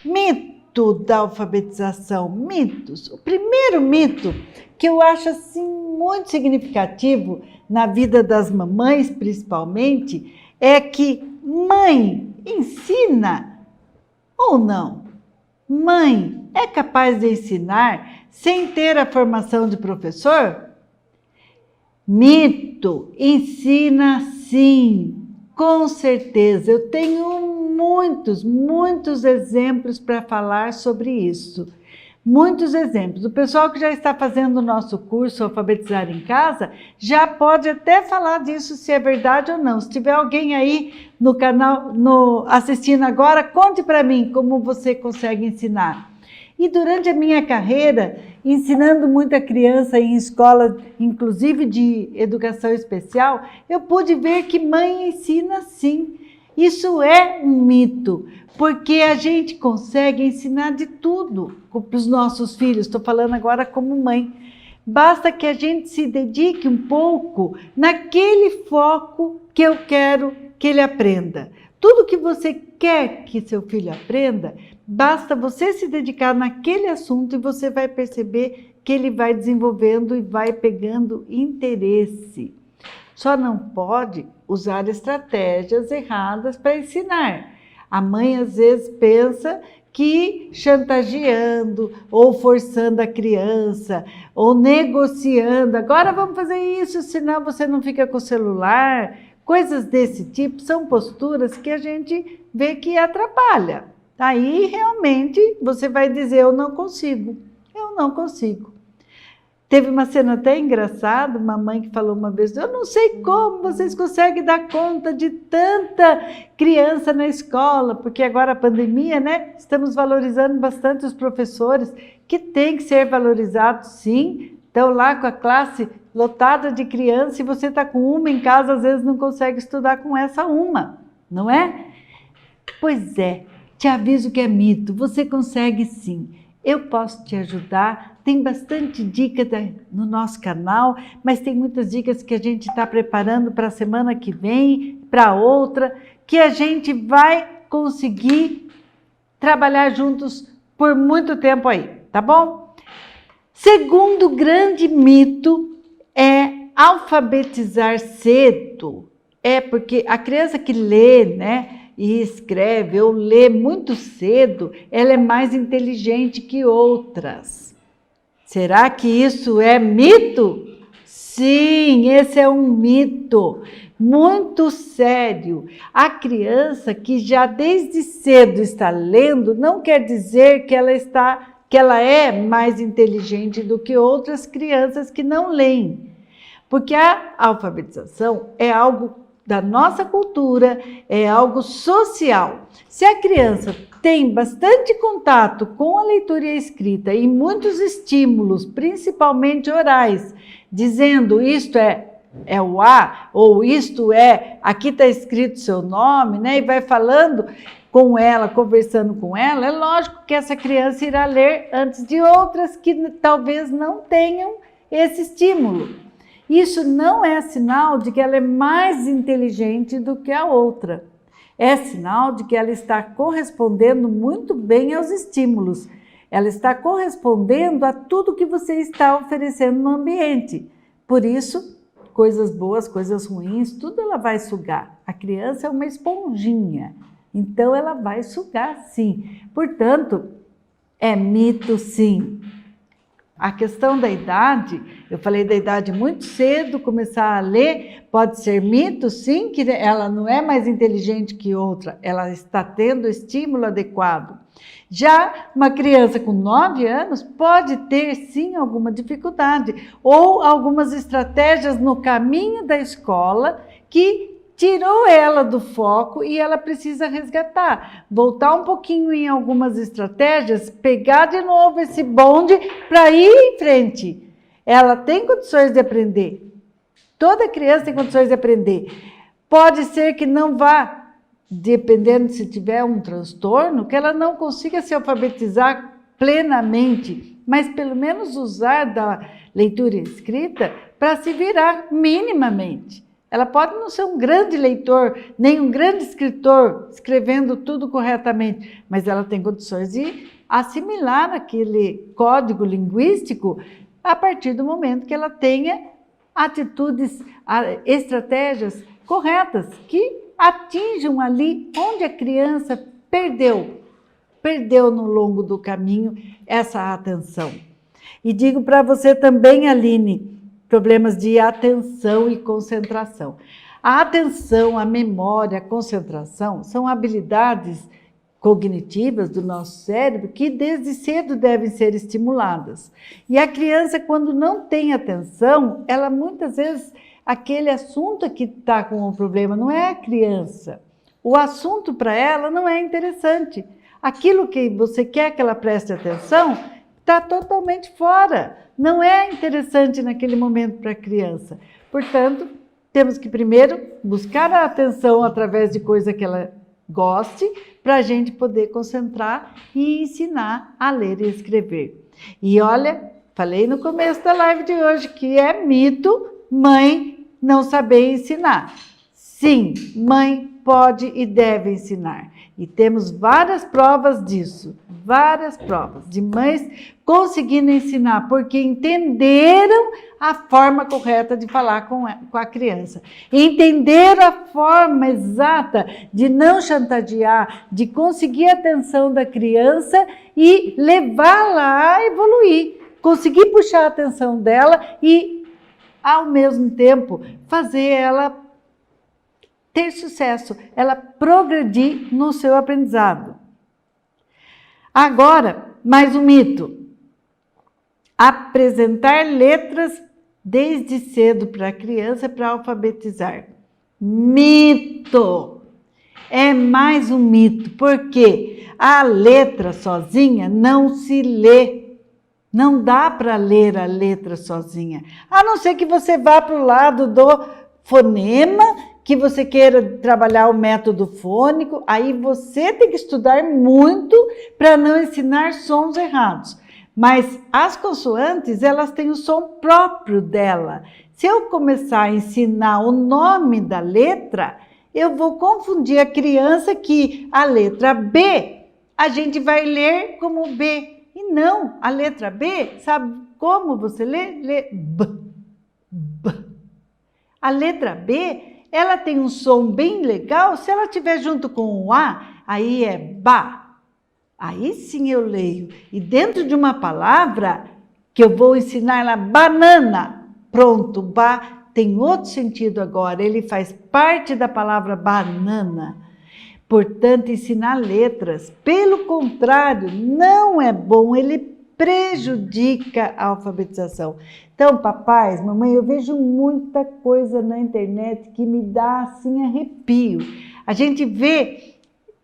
Mito da alfabetização, mitos. O primeiro mito que eu acho assim muito significativo na vida das mamães, principalmente, é que mãe ensina ou não? Mãe é capaz de ensinar sem ter a formação de professor? Mito, ensina sim, com certeza. Eu tenho muitos exemplos para falar sobre isso. Muitos exemplos. O pessoal que já está fazendo o nosso curso Alfabetizar em Casa já pode até falar disso, se é verdade ou não. Se tiver alguém aí no canal assistindo agora, conte para mim como você consegue ensinar. E durante a minha carreira, ensinando muita criança em escola, inclusive de educação especial, eu pude ver que mãe ensina sim. Isso é um mito, porque a gente consegue ensinar de tudo para os nossos filhos. Estou falando agora como mãe. Basta que a gente se dedique um pouco naquele foco que eu quero que ele aprenda. Tudo que você quer que seu filho aprenda, basta você se dedicar naquele assunto e você vai perceber que ele vai desenvolvendo e vai pegando interesse. Só não pode usar estratégias erradas para ensinar. A mãe às vezes pensa que chantageando ou forçando a criança ou negociando, agora vamos fazer isso, senão você não fica com o celular. Coisas desse tipo são posturas que a gente vê que atrapalha. Aí realmente você vai dizer, eu não consigo. Teve uma cena até engraçada, uma mãe que falou uma vez, eu não sei como vocês conseguem dar conta de tanta criança na escola, porque agora a pandemia, né? Estamos valorizando bastante os professores, que tem que ser valorizados sim. Estão lá com a classe lotada de criança e você está com uma em casa, às vezes não consegue estudar com essa uma, não é? Pois é, te aviso que é mito, você consegue sim. Eu posso te ajudar, tem bastante dica no nosso canal, mas tem muitas dicas que a gente está preparando para a semana que vem, para outra, que a gente vai conseguir trabalhar juntos por muito tempo aí, tá bom? Segundo grande mito é alfabetizar cedo. É porque a criança que lê, né? E escreve ou lê muito cedo, ela é mais inteligente que outras. Será que isso é mito? Sim, esse é um mito muito sério. A criança que já desde cedo está lendo não quer dizer que ela é mais inteligente do que outras crianças que não leem. Porque a alfabetização é algo da nossa cultura, é algo social. Se a criança tem bastante contato com a leitura e a escrita e muitos estímulos, principalmente orais, dizendo isto é o A, ou isto é, aqui está escrito seu nome, né? E vai falando com ela, conversando com ela, é lógico que essa criança irá ler antes de outras que talvez não tenham esse estímulo. Isso não é sinal de que ela é mais inteligente do que a outra. É sinal de que ela está correspondendo muito bem aos estímulos. Ela está correspondendo a tudo que você está oferecendo no ambiente. Por isso, coisas boas, coisas ruins, tudo ela vai sugar. A criança é uma esponjinha, então ela vai sugar sim. Portanto, é mito sim. A questão da idade, eu falei da idade muito cedo, começar a ler, pode ser mito, sim, que ela não é mais inteligente que outra, ela está tendo o estímulo adequado. Já uma criança com 9 anos pode ter, sim, alguma dificuldade, ou algumas estratégias no caminho da escola que tirou ela do foco e ela precisa resgatar, voltar um pouquinho em algumas estratégias, pegar de novo esse bonde para ir em frente. Ela tem condições de aprender. Toda criança tem condições de aprender. Pode ser que não vá, dependendo se tiver um transtorno, que ela não consiga se alfabetizar plenamente, mas pelo menos usar da leitura e escrita para se virar minimamente. Ela pode não ser um grande leitor, nem um grande escritor, escrevendo tudo corretamente, mas ela tem condições de assimilar aquele código linguístico a partir do momento que ela tenha atitudes, estratégias corretas, que atinjam ali onde a criança perdeu no longo do caminho essa atenção. E digo para você também, Aline, problemas de atenção e concentração. A atenção, a memória, a concentração são habilidades cognitivas do nosso cérebro que desde cedo devem ser estimuladas. E a criança, quando não tem atenção, ela muitas vezes, aquele assunto que está com o problema não é a criança. O assunto para ela não é interessante. Aquilo que você quer que ela preste atenção está totalmente fora. Não é interessante naquele momento para a criança. Portanto, temos que primeiro buscar a atenção através de coisa que ela goste, para a gente poder concentrar e ensinar a ler e escrever. E olha, falei no começo da live de hoje que é mito mãe não saber ensinar. Sim, mãe pode e deve ensinar. E temos várias provas disso, várias provas de mães conseguindo ensinar, porque entenderam a forma correta de falar com a criança. Entenderam a forma exata de não chantagear, de conseguir a atenção da criança e levá-la a evoluir. Conseguir puxar a atenção dela e, ao mesmo tempo, fazer ela ter sucesso, ela progredir no seu aprendizado. Agora, mais um mito. Apresentar letras desde cedo para a criança para alfabetizar. Mito! É mais um mito, porque a letra sozinha não se lê. Não dá para ler a letra sozinha, a não ser que você vá para o lado do fonema, que você queira trabalhar o método fônico, aí você tem que estudar muito para não ensinar sons errados. Mas as consoantes, elas têm o som próprio dela. Se eu começar a ensinar o nome da letra, eu vou confundir a criança que a letra B, a gente vai ler como B. E não, a letra B, sabe como você lê? Lê B, B. A letra B, ela tem um som bem legal, se ela estiver junto com o A, aí é ba. Aí sim eu leio. E dentro de uma palavra, que eu vou ensinar ela, banana. Pronto, ba tem outro sentido agora, ele faz parte da palavra banana. Portanto, ensinar letras, pelo contrário, não é bom, ele prejudica a alfabetização. Então, papais, mamãe, eu vejo muita coisa na internet que me dá assim arrepio. A gente vê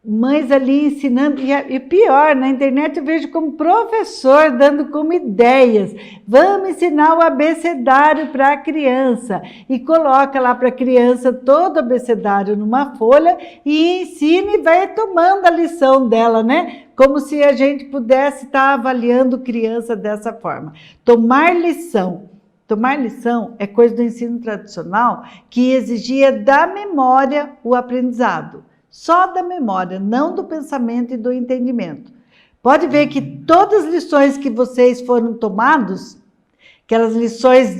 mães ali ensinando, e pior, na internet eu vejo como professor dando como ideias. Vamos ensinar o abecedário para a criança. E coloca lá para a criança todo o abecedário numa folha e ensina e vai tomando a lição dela, né? Como se a gente pudesse estar avaliando criança dessa forma. Tomar lição. Tomar lição é coisa do ensino tradicional que exigia da memória o aprendizado. Só da memória, não do pensamento e do entendimento. Pode ver que todas as lições que vocês foram tomados, aquelas lições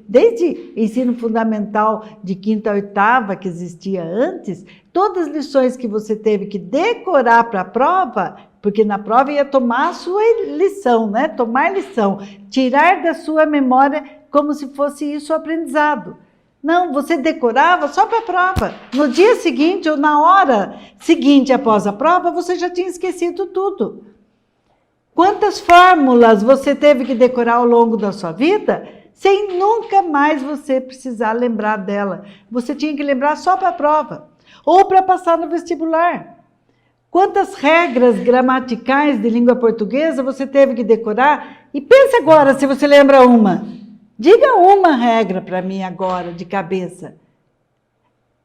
desde ensino fundamental de 5ª a 8ª que existia antes, todas as lições que você teve que decorar para a prova, porque na prova ia tomar a sua lição, né? Tomar lição, tirar da sua memória como se fosse isso o aprendizado. Não, você decorava só para a prova. No dia seguinte ou na hora seguinte após a prova, você já tinha esquecido tudo. Quantas fórmulas você teve que decorar ao longo da sua vida, sem nunca mais você precisar lembrar dela? Você tinha que lembrar só para a prova, ou para passar no vestibular. Quantas regras gramaticais de língua portuguesa você teve que decorar? E pense agora se você lembra uma. Diga uma regra para mim agora, de cabeça.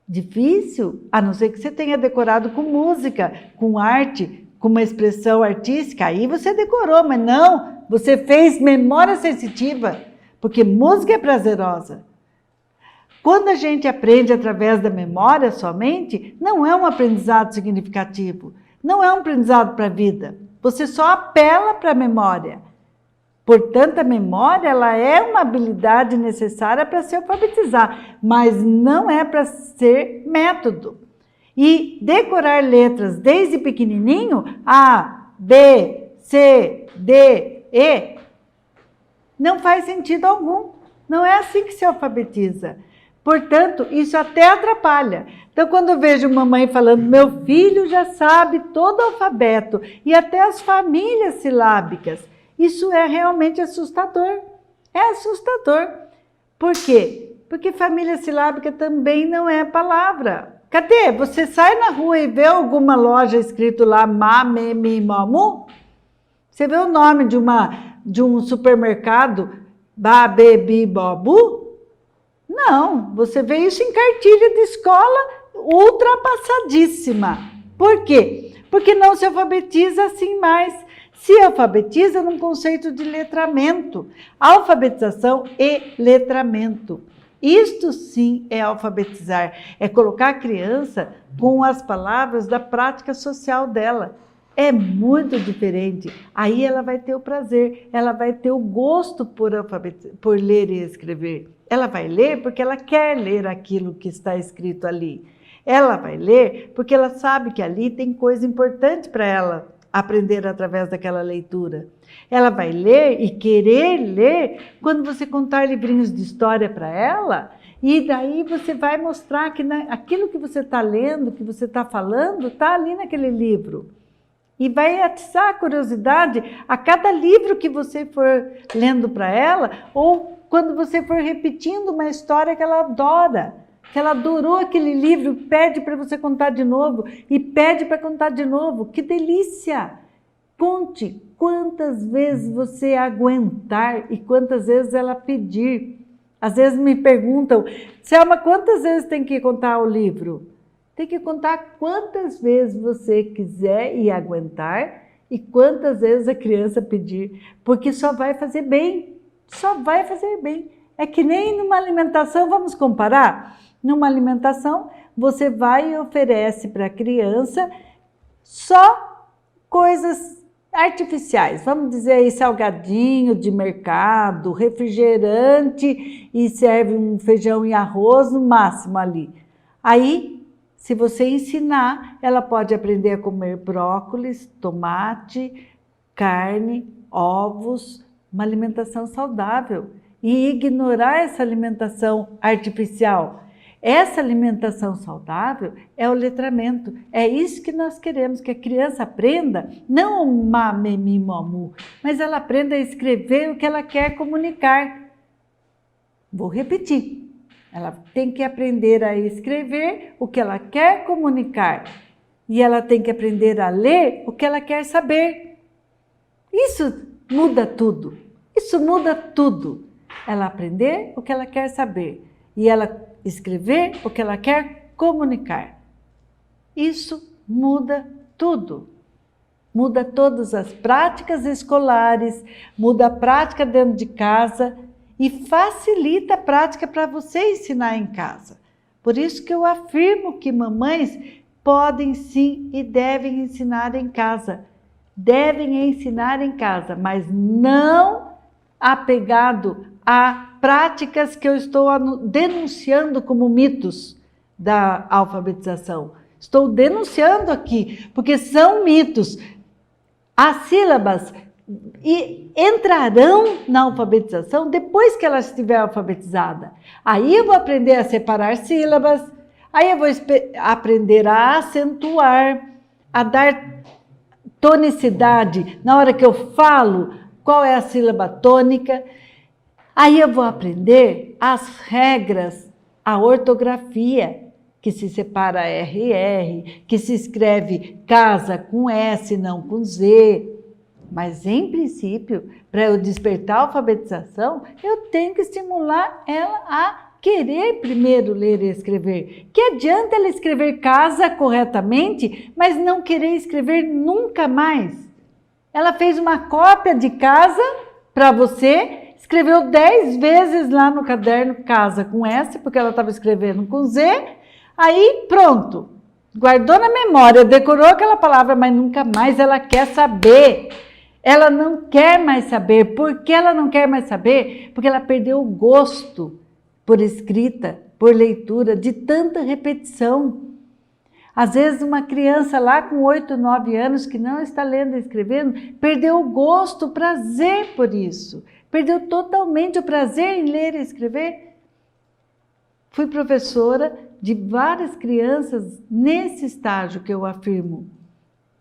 Difícil? A não ser que você tenha decorado com música, com arte, com uma expressão artística. Aí você decorou, mas não, você fez memória sensitiva, porque música é prazerosa. Quando a gente aprende através da memória somente, não é um aprendizado significativo, não é um aprendizado para a vida. Você só apela para a memória. Portanto, a memória ela é uma habilidade necessária para se alfabetizar, mas não é para ser método. E decorar letras desde pequenininho, A, B, C, D, E, não faz sentido algum. Não é assim que se alfabetiza. Portanto, isso até atrapalha. Então, quando eu vejo mamãe falando, meu filho já sabe todo o alfabeto e até as famílias silábicas, isso é realmente assustador. É assustador. Por quê? Porque família silábica também não é palavra. Cadê? Você sai na rua e vê alguma loja escrito lá, ma, me, mi, mo, mu? Você vê o nome de um supermercado, ba, be, bi, bo, bu? Não, você vê isso em cartilha de escola ultrapassadíssima. Por quê? Porque não se alfabetiza assim mais. Se alfabetiza num conceito de letramento. Alfabetização e letramento. Isto sim é alfabetizar, é colocar a criança com as palavras da prática social dela. É muito diferente. Aí ela vai ter o prazer, ela vai ter o gosto por ler e escrever. Ela vai ler porque ela quer ler aquilo que está escrito ali. Ela vai ler porque ela sabe que ali tem coisa importante para ela aprender através daquela leitura. Ela vai ler e querer ler quando você contar livrinhos de história para ela, e daí você vai mostrar que aquilo que você está lendo, que você está falando, está ali naquele livro. E vai atiçar a curiosidade a cada livro que você for lendo para ela, ou quando você for repetindo uma história que ela adora, que ela adorou aquele livro, pede para você contar de novo, e pede para contar de novo. Que delícia! Conte quantas vezes você aguentar e quantas vezes ela pedir. Às vezes me perguntam, Selma, quantas vezes tem que contar o livro? Tem que contar quantas vezes você quiser e aguentar e quantas vezes a criança pedir, porque só vai fazer bem, só vai fazer bem. É que nem numa alimentação, vamos comparar? Numa alimentação, você vai e oferece para a criança só coisas artificiais, vamos dizer aí salgadinho de mercado, refrigerante e serve um feijão e arroz no máximo ali. Aí, se você ensinar, ela pode aprender a comer brócolis, tomate, carne, ovos, uma alimentação saudável e ignorar essa alimentação artificial. Essa alimentação saudável é o letramento. É isso que nós queremos, que a criança aprenda, não o ma, me, mi, mo, mu, mas ela aprenda a escrever o que ela quer comunicar. Vou repetir. Ela tem que aprender a escrever o que ela quer comunicar. E ela tem que aprender a ler o que ela quer saber. Isso muda tudo. Isso muda tudo. Ela aprender o que ela quer saber. E ela escrever o que ela quer comunicar. Isso muda tudo. Muda todas as práticas escolares, muda a prática dentro de casa e facilita a prática para você ensinar em casa. Por isso que eu afirmo que mamães podem sim e devem ensinar em casa. Devem ensinar em casa, mas não apegado a práticas que eu estou denunciando como mitos da alfabetização. Estou denunciando aqui, porque são mitos. As sílabas entrarão na alfabetização depois que ela estiver alfabetizada. Aí eu vou aprender a separar sílabas, aí eu vou aprender a acentuar, a dar tonicidade na hora que eu falo, qual é a sílaba tônica. Aí eu vou aprender as regras, a ortografia, que se separa RR, que se escreve casa com S, não com Z. Mas, em princípio, para eu despertar a alfabetização, eu tenho que estimular ela a querer primeiro ler e escrever. Que adianta ela escrever casa corretamente, mas não querer escrever nunca mais? Ela fez uma cópia de casa para você, escreveu 10 vezes lá no caderno casa com S, porque ela estava escrevendo com Z, aí pronto, guardou na memória, decorou aquela palavra, mas nunca mais ela quer saber. Ela não quer mais saber. Por que ela não quer mais saber? Porque ela perdeu o gosto por escrita, por leitura, de tanta repetição. Às vezes uma criança lá com 8, 9 anos que não está lendo e escrevendo, perdeu o gosto, o prazer por isso. Perdeu totalmente o prazer em ler e escrever. Fui professora de várias crianças nesse estágio que eu afirmo.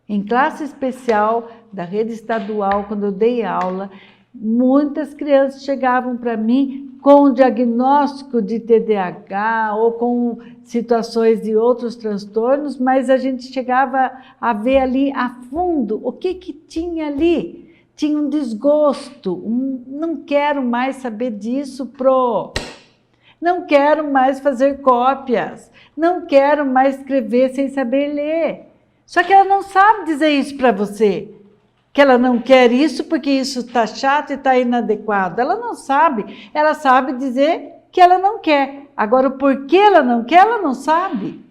Em classe especial da rede estadual, quando eu dei aula, muitas crianças chegavam para mim com diagnóstico de TDAH ou com situações de outros transtornos, mas a gente chegava a ver ali a fundo o que tinha ali. Tinha um desgosto, não quero mais saber disso, não quero mais fazer cópias, não quero mais escrever sem saber ler. Só que ela não sabe dizer isso para você, que ela não quer isso porque isso está chato e está inadequado. Ela não sabe, ela sabe dizer que ela não quer. Agora, o porquê ela não sabe.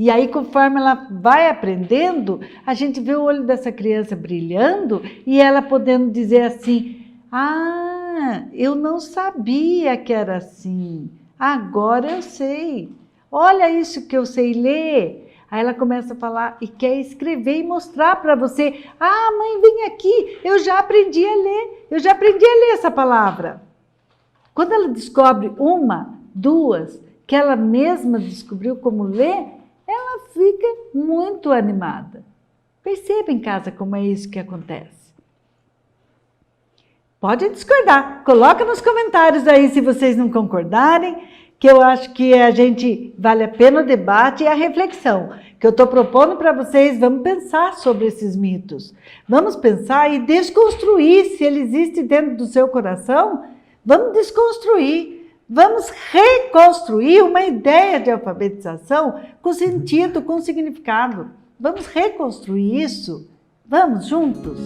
E aí, conforme ela vai aprendendo, a gente vê o olho dessa criança brilhando e ela podendo dizer assim, ah, eu não sabia que era assim, agora eu sei. Olha isso que eu sei ler. Aí ela começa a falar e quer escrever e mostrar para você. Ah, mãe, vem aqui, eu já aprendi a ler, essa palavra. Quando ela descobre uma, duas, que ela mesma descobriu como ler, ela fica muito animada. Perceba em casa como é isso que acontece. Pode discordar, coloca nos comentários aí se vocês não concordarem, que eu acho que vale a pena o debate e a reflexão, que eu estou propondo para vocês. Vamos pensar sobre esses mitos, vamos pensar e desconstruir, se ele existe dentro do seu coração, vamos desconstruir, vamos reconstruir uma ideia de alfabetização com sentido, com significado, vamos reconstruir isso, vamos juntos?